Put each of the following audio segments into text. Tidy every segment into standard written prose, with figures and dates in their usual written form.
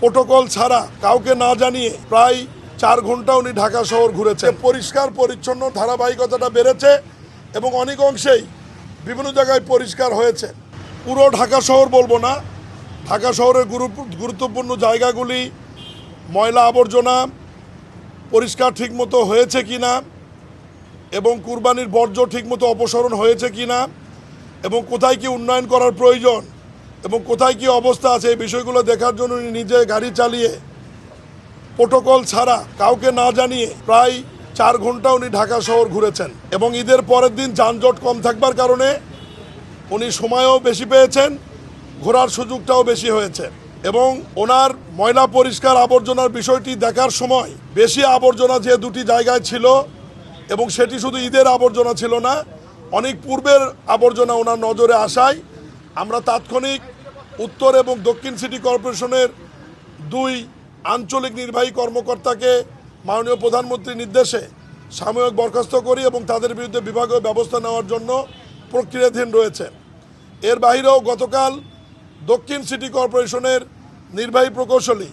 Protocol ছাড়া কাউকে না জানিয়ে প্রায় 4 ঘন্টা উনি ঢাকা শহর ঘুরেছেন। পরিষ্কার পরিচ্ছন্ন ধারাবাহিকতাটা বেড়েছে এবং অনেক অংশেই বিভিন্ন জায়গায় পরিষ্কার হয়েছে। পুরো ঢাকা শহর বলবো না, ঢাকা শহরের গুরুত্বপূর্ণ জায়গাগুলি ময়লা আবর্জনা পরিষ্কার ঠিকমতো হয়েছে কিনা এবং কুরবানির বর্জ্য ঠিকমতো অপসারণ হয়েছে কিনা এবং কোথায় কি উন্নয়ন করার প্রয়োজন এবং কোথায় কি অবস্থা আছে এই বিষয়গুলো দেখার জন্য উনি নিজে গাড়ি চালিয়ে প্রোটোকল ছাড়া কাউকে না জানিয়ে প্রায় 4 ঘন্টা উনি ঢাকা শহর ঘুরেছেন এবং ঈদের পরের দিন যানজট কম থাকবার কারণে উনি সময়ও বেশি পেয়েছেন, ঘোরার সুযোগটাও বেশি হয়েছে এবং ওনার ময়লা পরিষ্কার আবর্জনার বিষয়টি দেখার সময় বেশি আবর্জনা যে দুটি জায়গায় ছিল এবং সেটি শুধু ঈদের আবর্জনা ছিল না, অনেক পূর্বের আবর্জনা ওনার নজরে আসায় আমরা তাৎক্ষণিক উত্তর এবং দক্ষিণ সিটি কর্পোরেশনের 2 আঞ্চলিক নির্বাহী কর্মকর্তাকে মাননীয় প্রধানমন্ত্রীর নির্দেশে সাময়িক বরখাস্ত করি এবং তাদের বিরুদ্ধে বিভাগীয় ব্যবস্থা নেওয়ার জন্য প্রক্রিয়াধীন রয়েছে। এর বাইরেও গতকাল দক্ষিণ সিটি কর্পোরেশনের নির্বাহী প্রকৌশলী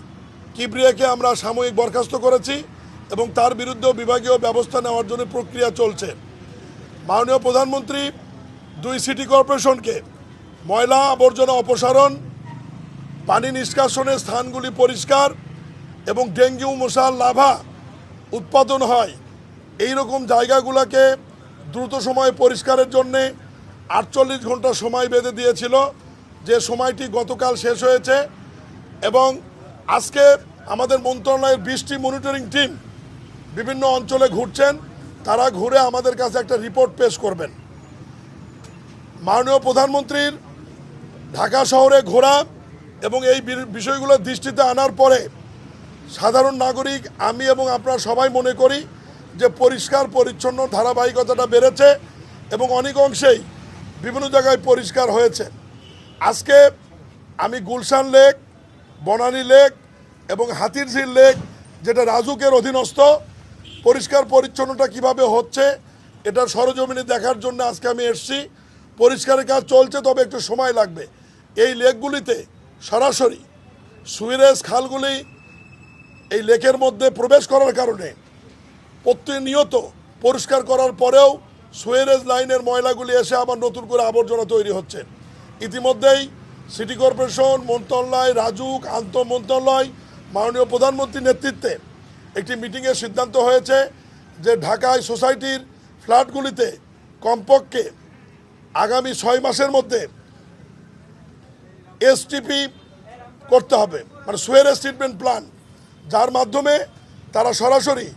কিবরিয়াকে আমরা সাময়িক বরখাস্ত করেছি এবং তার বিরুদ্ধেও বিভাগীয় ব্যবস্থা নেওয়ার জন্য প্রক্রিয়া চলছে। মাননীয় প্রধানমন্ত্রী 2 সিটি কর্পোরেশনকে ময়লা আবর্জনা অপসারণ, পানি নিষ্কাশনের স্থানগুলি পরিষ্কার এবং ডেঙ্গু মশার লার্ভা উৎপাদন হয় এই রকম জায়গাগুলোকে দ্রুত সময়ে পরিষ্কারের জন্যে 48 ঘন্টা সময় বেঁধে দিয়েছিল, যে সময়টি গতকাল শেষ হয়েছে এবং আজকে আমাদের মন্ত্রণালয়ের 20টি মনিটরিং টিম বিভিন্ন অঞ্চলে ঘুরছেন, তারা ঘুরে আমাদের কাছে একটা রিপোর্ট পেশ করবেন। মাননীয় প্রধানমন্ত্রীর ঢাকা শহরে ঘোরা এবং এই বিষয়গুলো দৃষ্টিতে আনার পরে সাধারণ নাগরিক আমি এবং আপনারা সবাই মনে করি যে পরিষ্কার পরিচ্ছন্ন ধারাবাহিকতাটা বেড়েছে এবং অনেক অংশেই বিভিন্ন জায়গায় পরিষ্কার হয়েছে। আজকে আমি গুলশান লেক, বনানী লেক এবং হাতিরঝিল লেক, যেটা রাজুকের অধীনস্থ, পরিষ্কার পরিচ্ছন্নতা কিভাবে হচ্ছে এটা সরজমিনে দেখার জন্য আজকে আমি এসেছি। পরিষ্কারের কাজ চলছে, তবে একটু সময় লাগবে। এই লেকগুলিতে সরাসরি সুইরেজ খালগুলি এই লেকের মধ্যে প্রবেশ করার কারণে প্রতিনিয়ত পরিষ্কার করার পরেও সুইরেজ লাইনের ময়লাগুলি এসে আবার নতুন করে আবর্জনা তৈরি হচ্ছে। ইতিমধ্যেই সিটি কর্পোরেশন, মন্ত্রণালয়, রাজুক, আন্তঃ মন্ত্রণালয়, মাননীয় প্রধানমন্ত্রীর নেতৃত্বে একটি মিটিংয়ের সিদ্ধান্ত হয়েছে যে ঢাকায় সোসাইটির ফ্ল্যাটগুলিতে কমপক্ষে আগামী 6 মাসের মধ্যে এসটিপি করতে হবে, মানে সুয়েরেজ ট্রিটমেন্ট প্ল্যান, যার মাধ্যমে তারা সরাসরি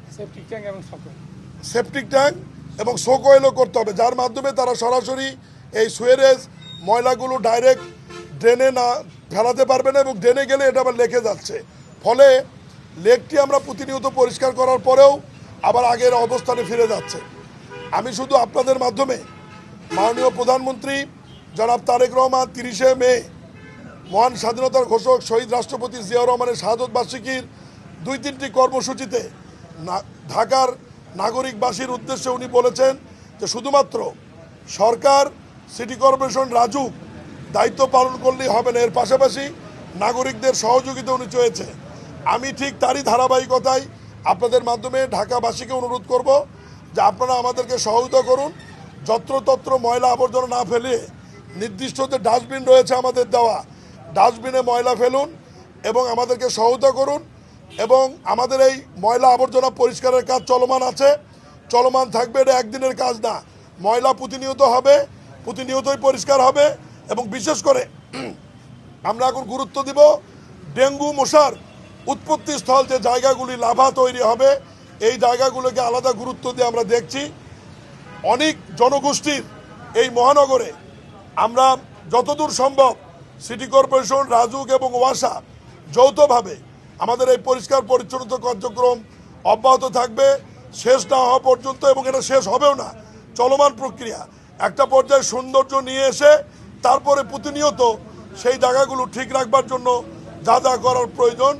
সেপটিক ট্যাঙ্ক এবং সোকোয়েলও করতে হবে, যার মাধ্যমে তারা সরাসরি এই সুয়েরেজ ময়লাগুলো ডাইরেক্ট ড্রেনে না ফেলাতে পারবে না এবং ড্রেনে গেলে এটা আবার লেকে যাচ্ছে। ফলে লেকটি আমরা প্রতিনিয়ত পরিষ্কার করার পরেও আবার আগের অবস্থানে ফিরে যাচ্ছে। আমি শুধু আপনাদের মাধ্যমে মাননীয় প্রধানমন্ত্রী জনাব তারেক রহমান 30শে মে মহান স্বাধীনতার ঘোষক শহীদ রাষ্ট্রপতি জিয়াউর রহমানের শাহাদত বার্ষিকীর 2-3টি কর্মসূচিতে ঢাকার নাগরিকবাসীর উদ্দেশ্যে উনি বলেছেন যে শুধুমাত্র সরকার, সিটি কর্পোরেশন, রাজুক দায়িত্ব পালন করলেই হবে না, এর পাশাপাশি নাগরিকদের সহযোগিতা উনি চেয়েছে। আমি ঠিক তারই ধারাবাহিকতায় আপনাদের মাধ্যমে ঢাকাবাসীকে অনুরোধ করব যে আপনারা আমাদেরকে সহযোগিতা করুন, যত্রতত্র ময়লা আবর্জনা না ফেলে নির্দিষ্ট যে ডাস্টবিন রয়েছে আমাদের দেওয়া, ডাস্টবিনে ময়লা ফেলুন এবং আমাদেরকে সহায়তা করুন। এবং আমাদের এই ময়লা আবর্জনা পরিষ্কারের কাজ চলমান আছে, চলমান থাকবে, এটা একদিনের কাজ না, ময়লা প্রতিনিয়ত হবে, প্রতিনিয়তই পরিষ্কার হবে। এবং বিশেষ করে আমরা এখন গুরুত্ব দিব ডেঙ্গু মশার উৎপত্তি স্থল যে জায়গাগুলি লাভা তৈরি হবে, এই জায়গাগুলোকে আলাদা গুরুত্ব দিয়ে আমরা দেখছি। অনেক জনগোষ্ঠীর এই মহানগরে আমরা যতদূর সম্ভব সিটি কর্পোরেশন, রাজুক এবং ওয়াসা যৌথভাবে আমাদের এই পরিষ্কার পরিচ্ছন্নতা কার্যক্রম অব্যাহত থাকবে শেষ না হওয়া পর্যন্ত, এবং এটা শেষ হবেও না, চলমান প্রক্রিয়া। একটা পর্যায়ে সৌন্দর্য নিয়ে এসে তারপরে প্রতিনিয়ত সেই জায়গাগুলো ঠিক রাখবার জন্য যা যা করার প্রয়োজন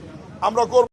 আমরা করব।